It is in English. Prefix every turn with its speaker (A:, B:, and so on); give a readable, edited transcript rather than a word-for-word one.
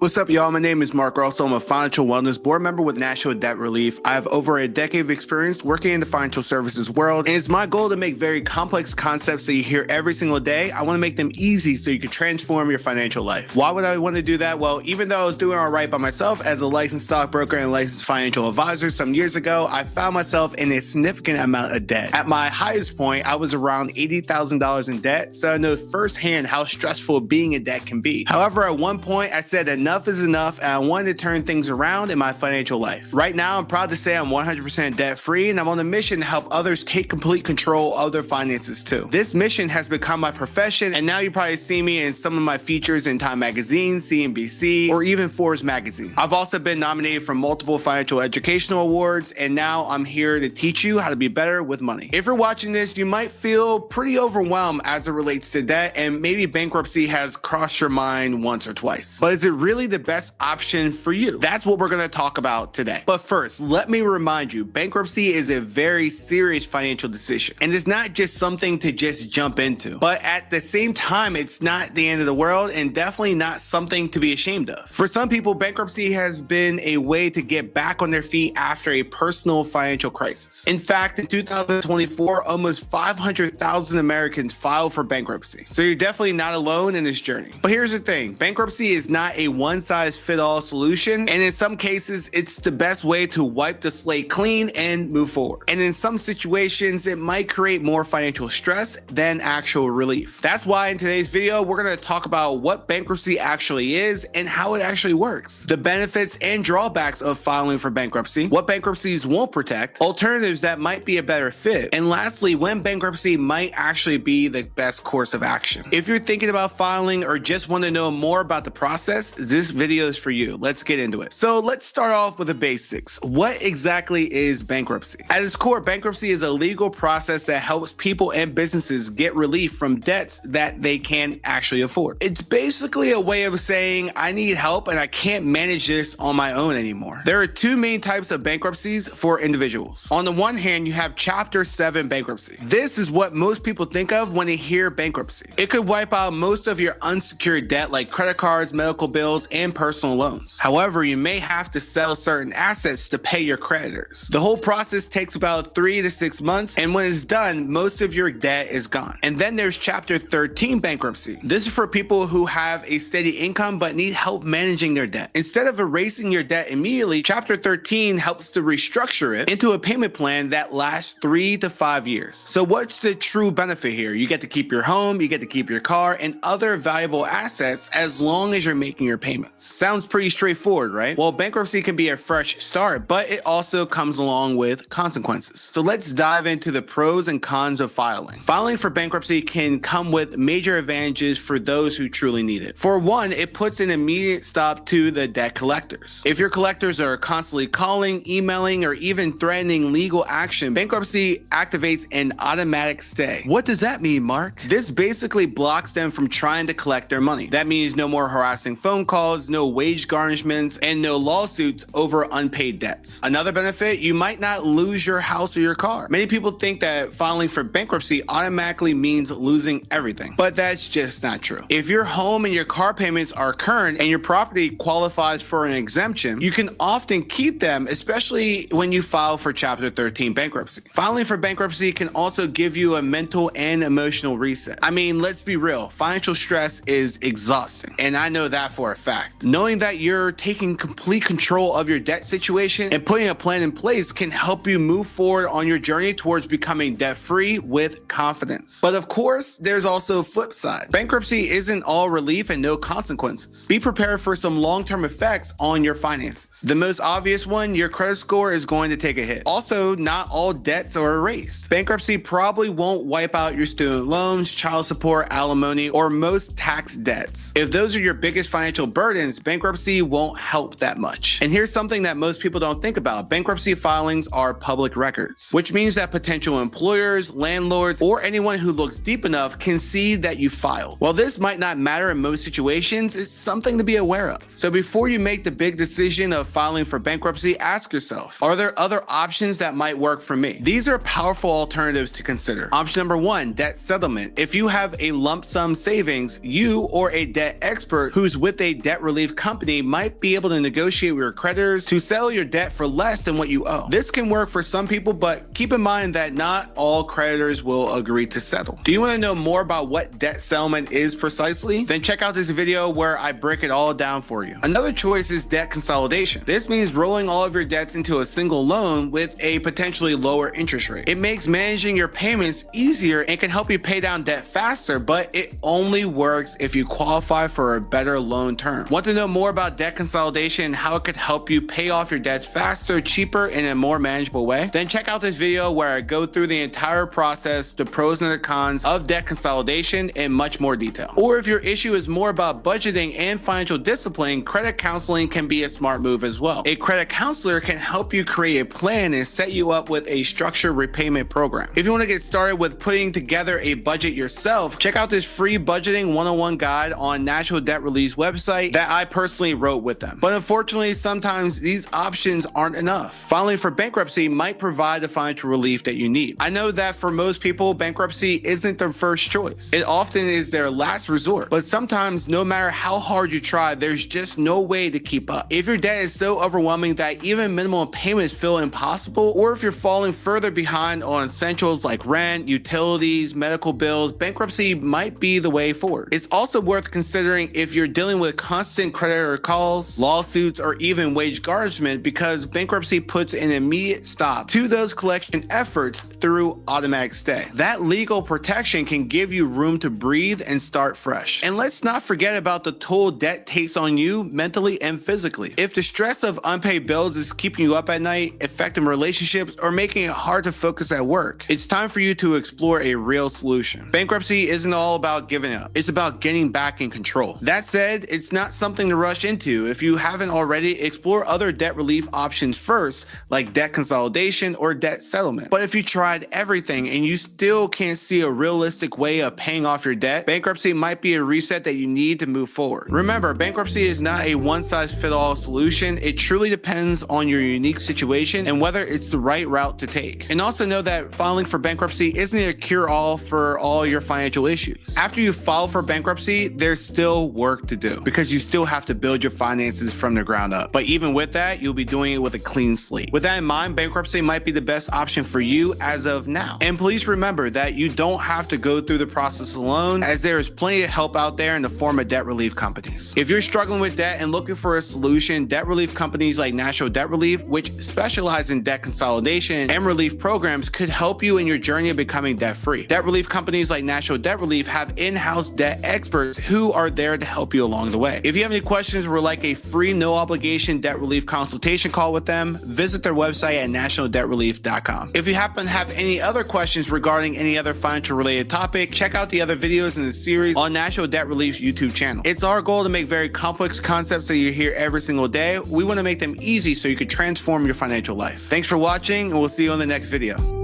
A: What's up, y'all? My name is Marc. Also, I'm a financial wellness board member with National Debt Relief. I have over a decade of experience working in the financial services world, and it's my goal to make very complex concepts that you hear every single day. I want to make them easy so you can transform your financial life. Why would I want to do that? Well, even though I was doing all right by myself as a licensed stockbroker and licensed financial advisor some years ago, I found myself in a significant amount of debt. At my highest point, I was around $80,000 in debt, so I know firsthand how stressful being in debt can be. However, at one point, I said enough is enough, and I wanted to turn things around in my financial life. Right now, I'm proud to say I'm 100% debt-free, and I'm on a mission to help others take complete control of their finances too. This mission has become my profession, and now you probably see me in some of my features in Time Magazine, CNBC, or even Forbes Magazine. I've also been nominated for multiple financial educational awards, and now I'm here to teach you how to be better with money. If you're watching this, you might feel pretty overwhelmed as it relates to debt, and maybe bankruptcy has crossed your mind once or twice. But is it really the best option for you? That's what we're going to talk about today. But first, let me remind you, bankruptcy is a very serious financial decision, and it's not just something to just jump into. But at the same time, it's not the end of the world, and definitely not something to be ashamed of. For some people, bankruptcy has been a way to get back on their feet after a personal financial crisis. In fact, in 2024, almost 500,000 Americans filed for bankruptcy. So you're definitely not alone in this journey. But here's the thing, bankruptcy is not a one-size-fits-all solution, and in some cases, it's the best way to wipe the slate clean and move forward. And in some situations, it might create more financial stress than actual relief. That's why in today's video, we're going to talk about what bankruptcy actually is and how it actually works, the benefits and drawbacks of filing for bankruptcy, what bankruptcies won't protect, alternatives that might be a better fit, and lastly, when bankruptcy might actually be the best course of action. If you're thinking about filing or just want to know more about the process, this video is for you. Let's get into it. So let's start off with the basics. What exactly is bankruptcy? At its core, bankruptcy is a legal process that helps people and businesses get relief from debts that they can't actually afford. It's basically a way of saying, I need help and I can't manage this on my own anymore. There are two main types of bankruptcies for individuals. On the one hand, you have Chapter 7 bankruptcy. This is what most people think of when they hear bankruptcy. It could wipe out most of your unsecured debt like credit cards, medical bills, and personal loans. However, you may have to sell certain assets to pay your creditors. The whole process takes about 3 to 6 months, and when it's done, most of your debt is gone. And then there's Chapter 13 bankruptcy. This is for people who have a steady income but need help managing their debt. Instead of erasing your debt immediately, Chapter 13 helps to restructure it into a payment plan that lasts 3 to 5 years. So what's the true benefit here? You get to keep your home, you get to keep your car, and other valuable assets as long as you're making your payments. Sounds pretty straightforward, right? Well, bankruptcy can be a fresh start, but it also comes along with consequences. So let's dive into the pros and cons of filing. Filing for bankruptcy can come with major advantages for those who truly need it. For one, it puts an immediate stop to the debt collectors. If your collectors are constantly calling, emailing, or even threatening legal action, bankruptcy activates an automatic stay. What does that mean, Mark? This basically blocks them from trying to collect their money. That means no more harassing phone calls, no wage garnishments, and no lawsuits over unpaid debts. Another benefit, you might not lose your house or your car. Many people think that filing for bankruptcy automatically means losing everything, but that's just not true. If your home and your car payments are current and your property qualifies for an exemption, you can often keep them, especially when you file for Chapter 13 bankruptcy. Filing for bankruptcy can also give you a mental and emotional reset. I mean, let's be real, financial stress is exhausting, and I know that for a fact. Knowing that you're taking complete control of your debt situation and putting a plan in place can help you move forward on your journey towards becoming debt-free with confidence. But of course, there's also a flip side. Bankruptcy isn't all relief and no consequences. Be prepared for some long-term effects on your finances. The most obvious one, your credit score is going to take a hit. Also, not all debts are erased. Bankruptcy probably won't wipe out your student loans, child support, alimony, or most tax debts. If those are your biggest financial burdens, bankruptcy won't help that much. And here's something that most people don't think about. Bankruptcy filings are public records, which means that potential employers, landlords, or anyone who looks deep enough can see that you filed. While this might not matter in most situations, it's something to be aware of. So before you make the big decision of filing for bankruptcy, ask yourself, are there other options that might work for me? These are powerful alternatives to consider. Option number one, debt settlement. If you have a lump sum savings, you or a debt expert who's with a debt debt relief company might be able to negotiate with your creditors to settle your debt for less than what you owe. This can work for some people, but keep in mind that not all creditors will agree to settle. Do you want to know more about what debt settlement is precisely? Then check out this video where I break it all down for you. Another choice is debt consolidation. This means rolling all of your debts into a single loan with a potentially lower interest rate. It makes managing your payments easier and can help you pay down debt faster, but it only works if you qualify for a better loan term. Want to know more about debt consolidation and how it could help you pay off your debts faster, cheaper, and in a more manageable way? Then check out this video where I go through the entire process, the pros and the cons of debt consolidation in much more detail. Or if your issue is more about budgeting and financial discipline, credit counseling can be a smart move as well. A credit counselor can help you create a plan and set you up with a structured repayment program. If you want to get started with putting together a budget yourself, check out this free budgeting 101 guide on National Debt Relief's website that I personally wrote with them. But unfortunately, sometimes these options aren't enough. Filing for bankruptcy might provide the financial relief that you need. I know that for most people, bankruptcy isn't their first choice. It often is their last resort. But sometimes, no matter how hard you try, there's just no way to keep up. If your debt is so overwhelming that even minimum payments feel impossible, or if you're falling further behind on essentials like rent, utilities, medical bills, bankruptcy might be the way forward. It's also worth considering if you're dealing with constant creditor calls, lawsuits, or even wage garnishment, because bankruptcy puts an immediate stop to those collection efforts through automatic stay. That legal protection can give you room to breathe and start fresh. And let's not forget about the toll debt takes on you mentally and physically. If the stress of unpaid bills is keeping you up at night, affecting relationships, or making it hard to focus at work, it's time for you to explore a real solution. Bankruptcy isn't all about giving up. It's about getting back in control. That said, it's not something to rush into. If you haven't already, explore other debt relief options first, like debt consolidation or debt settlement. But if you tried everything and you still can't see a realistic way of paying off your debt, bankruptcy might be a reset that you need to move forward. Remember, bankruptcy is not a one-size-fits-all solution. It truly depends on your unique situation and whether it's the right route to take. And also know that filing for bankruptcy isn't a cure-all for all your financial issues. After you file for bankruptcy, there's still work to do because you still have to build your finances from the ground up. But even with that, you'll be doing it with a clean slate. With that in mind, bankruptcy might be the best option for you as of now. And please remember that you don't have to go through the process alone, as there is plenty of help out there in the form of debt relief companies. If you're struggling with debt and looking for a solution, debt relief companies like National Debt Relief, which specialize in debt consolidation and relief programs, could help you in your journey of becoming debt-free. Debt relief companies like National Debt Relief have in-house debt experts who are there to help you along the way. If you have any questions or would like a free, no-obligation debt relief consultation call with them, visit their website at nationaldebtrelief.com. If you happen to have any other questions regarding any other financial-related topic, check out the other videos in the series on National Debt Relief's YouTube channel. It's our goal to make very complex concepts that you hear every single day. We want to make them easy so you can transform your financial life. Thanks for watching, and we'll see you on the next video.